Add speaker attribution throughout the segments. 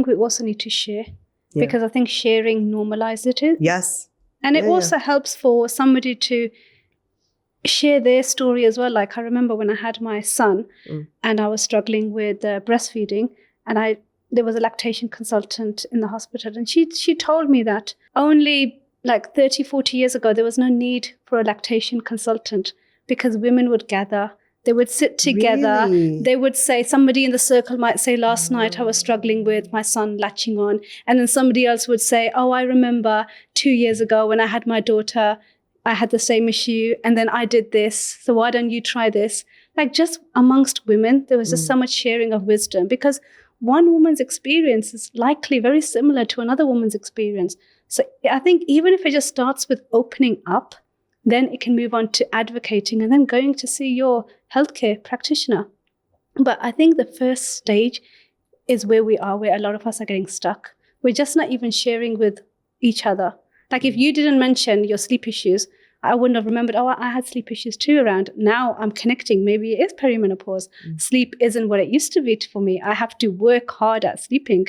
Speaker 1: think we also need to share,
Speaker 2: Yeah.
Speaker 1: because I think sharing normalizes it.
Speaker 2: Yes.
Speaker 1: And it also helps for somebody to share their story as well. Like I remember when I had my son and I was struggling with breastfeeding, and there was a lactation consultant in the hospital, and she told me that only like 30, 40 years ago, there was no need for a lactation consultant because women would gather. They would sit together.
Speaker 2: Really?
Speaker 1: They would say, somebody in the circle might say, last night I was struggling with my son latching on. And then somebody else would say, oh, I remember 2 years ago when I had my daughter, I had the same issue. And then I did this. So why don't you try this? Like just amongst women, there was just so much sharing of wisdom, because one woman's experience is likely very similar to another woman's experience. So I think even if it just starts with opening up, then it can move on to advocating and then going to see your healthcare practitioner. But I think the first stage is where we are, where a lot of us are getting stuck. We're just not even sharing with each other. Like if you didn't mention your sleep issues, I wouldn't have remembered, oh, I had sleep issues too around. Now I'm connecting. Maybe it is perimenopause. Sleep isn't what it used to be for me. I have to work hard at sleeping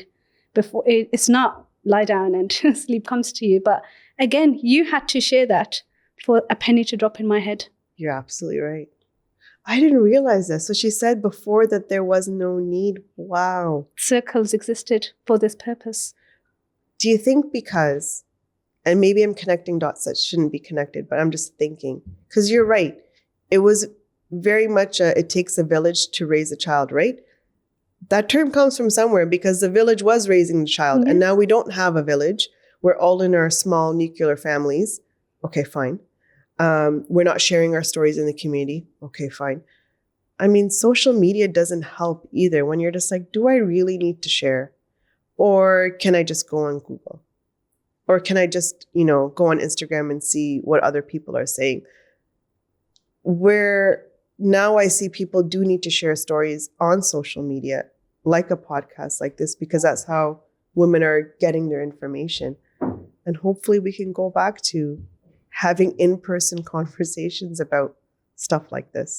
Speaker 1: before it's not lie down and sleep comes to you. But again, you had to share that for a penny to drop in my head.
Speaker 2: You're absolutely right. I didn't realize that. So she said before that there was no need. Wow.
Speaker 1: Circles existed for this purpose.
Speaker 2: Do you think because, and maybe I'm connecting dots that shouldn't be connected, but I'm just thinking, because you're right. It was very much it takes a village to raise a child, right? That term comes from somewhere because the village was raising the child. And now we don't have a village. We're all in our small nuclear families. Okay, fine. We're not sharing our stories in the community. Okay, fine. I mean, social media doesn't help either when you're just like, do I really need to share? Or can I just go on Google? Or can I just, go on Instagram and see what other people are saying? Where now I see people do need to share stories on social media, like a podcast like this, because that's how women are getting their information. And hopefully we can go back to having in-person conversations about stuff like this.